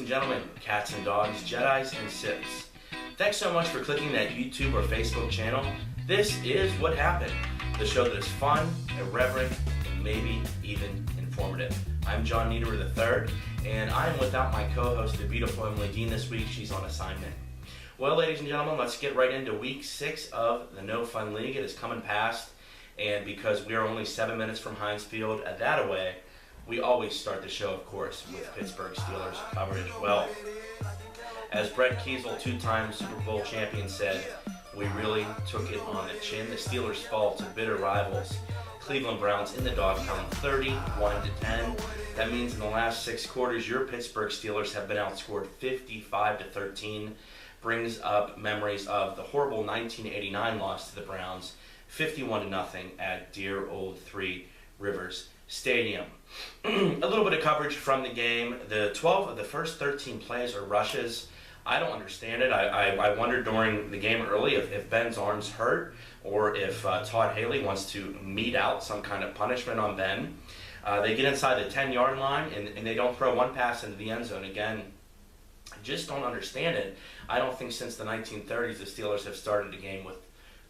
and gentlemen, cats and dogs, Jedis and Siths. Thanks so much for clicking that YouTube or Facebook channel. This is What Happened, the show that is fun, irreverent, and maybe even informative. I'm John Niederer III, and I am without my co-host, the beautiful Emily Dean, this week. She's on assignment. Well, ladies and gentlemen, let's get right into Week 6 of the No Fun League. It is coming past, and because we are only 7 minutes from Heinz Field, that away, we always start the show, of course, with Pittsburgh Steelers coverage. Well, as Brett Kiesel, two-time Super Bowl champion, said, we really took it on the chin. The Steelers fall to bitter rivals, Cleveland Browns, in the dog pound 31-10. That means in the last 6 quarters, your Pittsburgh Steelers have been outscored 55-13. Brings up memories of the horrible 1989 loss to the Browns, 51-0 at dear old Three Rivers Stadium. A little bit of coverage from the game. The 12 of the first 13 plays are rushes. I don't understand it. I wondered during the game early if Ben's arm's hurt or if Todd Haley wants to mete out some kind of punishment on Ben. They get inside the 10-yard line and they don't throw one pass into the end zone. Again, I just don't understand it. I don't think since the 1930s the Steelers have started a game with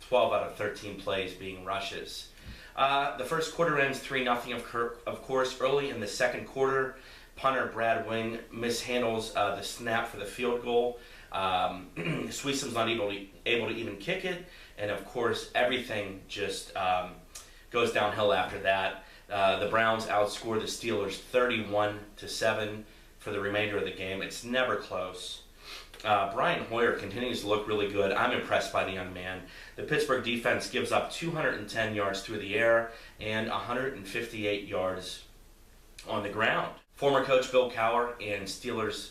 12 out of 13 plays being rushes. The first quarter ends 3-0, of course. Early in the second quarter, punter Brad Wing mishandles the snap for the field goal. Sweesum's not able to even kick it. And, of course, everything just goes downhill after that. The Browns outscore the Steelers 31-7 for the remainder of the game. It's never close. Brian Hoyer continues to look really good. I'm impressed by the young man. The Pittsburgh defense gives up 210 yards through the air and 158 yards on the ground. Former coach Bill Cowher and Steelers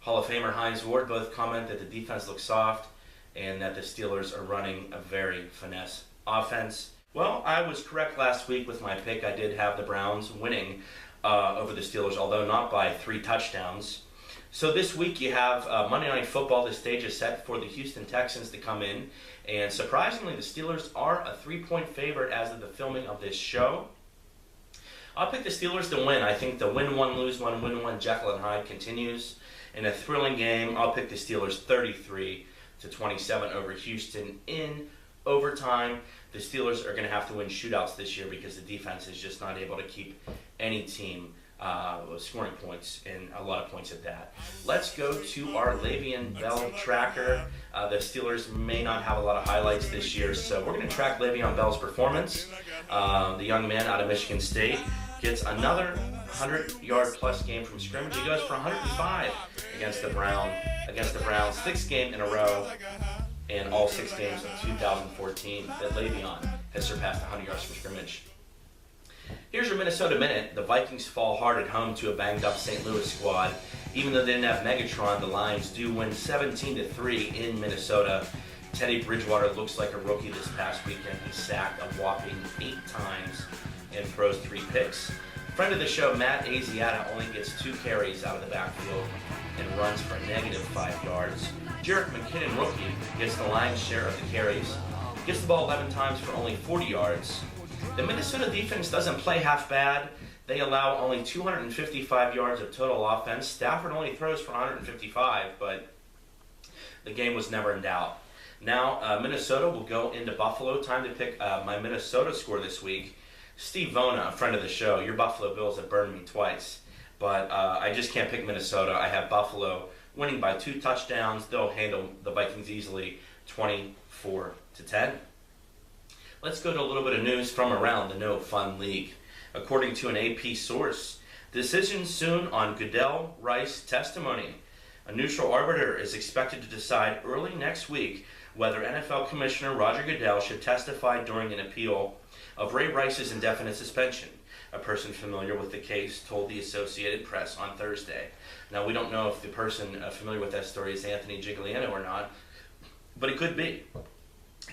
Hall of Famer Hines Ward both comment that the defense looks soft and that the Steelers are running a very finesse offense. Well, I was correct last week with my pick. I did have the Browns winning over the Steelers, although not by 3 touchdowns. So this week you have Monday Night Football. The stage is set for the Houston Texans to come in. And surprisingly, the Steelers are a 3-point favorite as of the filming of this show. I'll pick the Steelers to win. I think the win one, lose one, win one Jekyll and Hyde continues. In a thrilling game, I'll pick the Steelers 33-27 over Houston in overtime. The Steelers are going to have to win shootouts this year because the defense is just not able to keep any team scoring points, and a lot of points at that. Let's go to our Le'Veon Bell tracker. The Steelers may not have a lot of highlights this year, so we're going to track Le'Veon Bell's performance. The young man out of Michigan State gets another 100-yard-plus game from scrimmage. He goes for 105 against the Browns. 6th game in a row, and all 6 games of 2014 that Le'Veon has surpassed 100 yards from scrimmage. Here's your Minnesota Minute. The Vikings fall hard at home to a banged-up St. Louis squad. Even though they didn't have Megatron, the Lions do win 17-3 in Minnesota. Teddy Bridgewater looks like a rookie this past weekend. He's sacked a whopping 8 times and throws 3 picks. Friend of the show, Matt Asiata, only gets 2 carries out of the backfield and runs for -5 yards. Jerick McKinnon, rookie, gets the lion's share of the carries. Gets the ball 11 times for only 40 yards. The Minnesota defense doesn't play half bad. They allow only 255 yards of total offense. Stafford only throws for 155, but the game was never in doubt. Now, Minnesota will go into Buffalo. Time to pick my Minnesota score this week. Steve Vona, a friend of the show, your Buffalo Bills have burned me twice, but I just can't pick Minnesota. I have Buffalo winning by 2 touchdowns. They'll handle the Vikings easily, 24-10. Let's go to a little bit of news from around the No Fun League. According to an AP source, decision soon on Goodell Rice testimony. A neutral arbiter is expected to decide early next week whether NFL Commissioner Roger Goodell should testify during an appeal of Ray Rice's indefinite suspension. A person familiar with the case told the Associated Press on Thursday. Now, we don't know if the person familiar with that story is Anthony Gigliano or not, but it could be.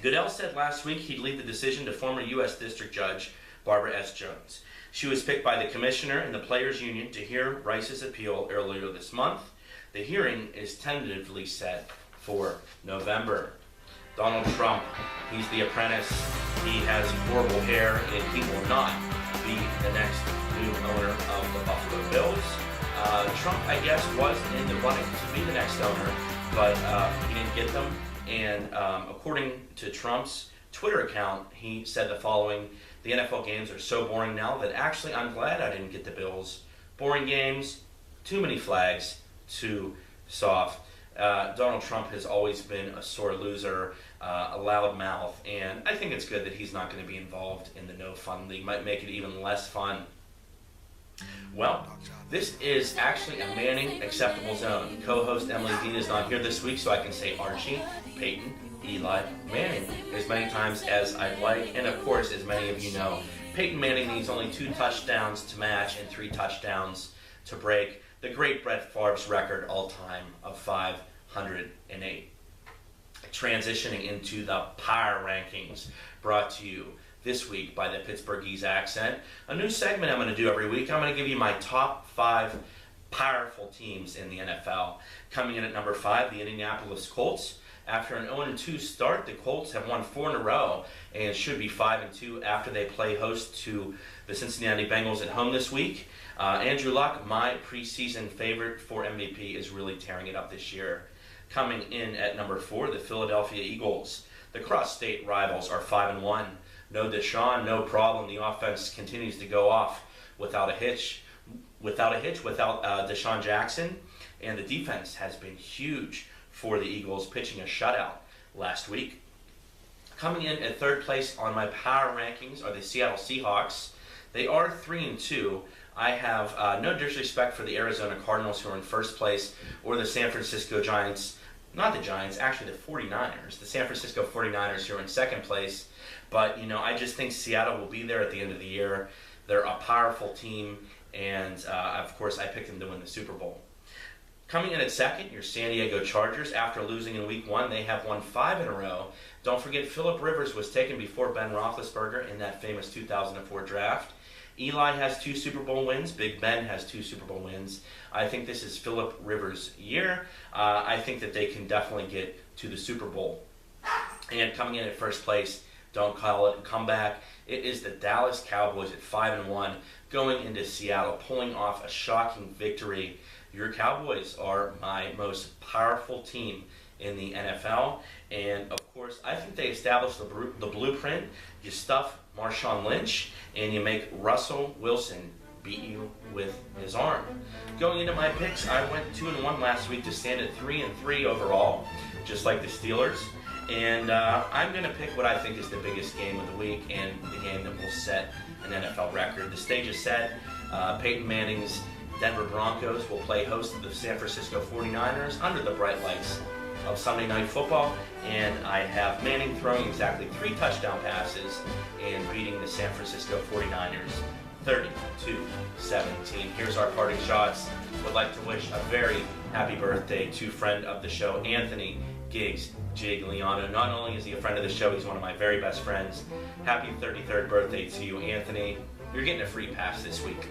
Goodell said last week he'd leave the decision to former U.S. District Judge Barbara S. Jones. She was picked by the commissioner and the players' union to hear Rice's appeal earlier this month. The hearing is tentatively set for November. Donald Trump, he's the apprentice. He has horrible hair, and he will not be the next new owner of the Buffalo Bills. Trump, I guess, was in the running to be the next owner, but he didn't get them. And according to Trump's Twitter account, he said the following: "The NFL games are so boring now that actually I'm glad I didn't get the Bills. Boring games, too many flags, too soft." Donald Trump has always been a sore loser, a loud mouth, and I think it's good that he's not going to be involved in the no fun league. Might make it even less fun. Well, this is actually a Manning acceptable zone. Co-host Emily Dean is not here this week, so I can say Archie, Peyton, Eli, Manning as many times as I'd like. And of course, as many of you know, Peyton Manning needs only 2 touchdowns to match and 3 touchdowns to break the great Brett Favre's record all-time of 508. Transitioning into the Pahr rankings, brought to you this week by the Pittsburghese accent. A new segment I'm going to do every week. I'm going to give you my top 5 powerful teams in the NFL. Coming in at number 5, the Indianapolis Colts. After an 0-2 start, the Colts have won 4 in a row and should be 5-2 after they play host to the Cincinnati Bengals at home this week. Andrew Luck, my preseason favorite for MVP, is really tearing it up this year. Coming in at number 4, the Philadelphia Eagles. The cross-state rivals are 5-1. No Deshaun, no problem. The offense continues to go off without a hitch, without Deshaun Jackson. And the defense has been huge for the Eagles, pitching a shutout last week. Coming in at 3rd place on my power rankings are the Seattle Seahawks. They are 3-2. I have no disrespect for the Arizona Cardinals, who are in 1st place, or the San Francisco Giants. Not the Giants, actually the 49ers. The San Francisco 49ers, who are in 2nd place. But, I just think Seattle will be there at the end of the year. They're a powerful team, and, of course, I picked them to win the Super Bowl. Coming in at 2nd, your San Diego Chargers. After losing in Week 1, they have won 5 in a row. Don't forget, Phillip Rivers was taken before Ben Roethlisberger in that famous 2004 draft. Eli has 2 Super Bowl wins. Big Ben has 2 Super Bowl wins. I think this is Phillip Rivers' year. I think that they can definitely get to the Super Bowl. And coming in at 1st place, don't call it a comeback, it is the Dallas Cowboys at 5-1, going into Seattle, pulling off a shocking victory. Your Cowboys are my most powerful team in the NFL. And, of course, I think they established the blueprint. You stuff Marshawn Lynch, and you make Russell Wilson beat you with his arm. Going into my picks, I went 2-1 last week to stand at 3-3 overall, just like the Steelers. And I'm going to pick what I think is the biggest game of the week and the game that will set an NFL record. The stage is set. Peyton Manning's Denver Broncos will play host to the San Francisco 49ers under the bright lights of Sunday Night Football, and I have Manning throwing exactly 3 touchdown passes and beating the San Francisco 49ers 30-17. Here's our parting shots. Would like to wish a very happy birthday to friend of the show, Anthony Giggs Gigliano. Not only is he a friend of the show, he's one of my very best friends. Happy 33rd birthday to you, Anthony. You're getting a free pass this week.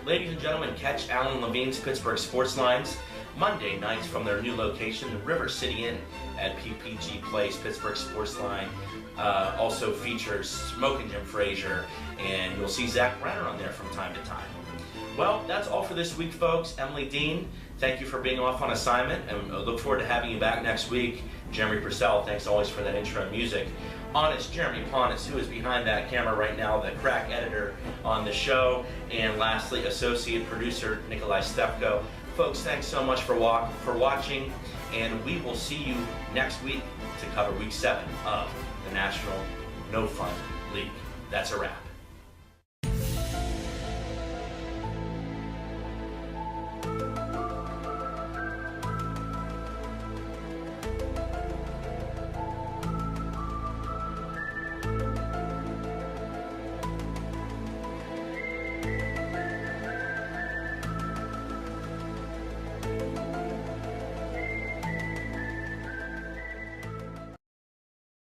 Ladies and gentlemen, catch Alan Levine's Pittsburgh Sports Lines Monday nights from their new location, the River City Inn at PPG Place. Pittsburgh Sports Line also features Smoking Jim Frazier, and you'll see Zach Brenner on there from time to time. Well, that's all for this week, folks. Emily Dean, thank you for being off on assignment, and I look forward to having you back next week. Jeremy Purcell, thanks always for that intro music. Honest Jeremy Ponus, who is behind that camera right now, the crack editor on the show. And lastly, associate producer Nikolai Stefko. Folks, thanks so much for watching, and we will see you next week to cover Week 7 of the National No Fun League. That's a wrap.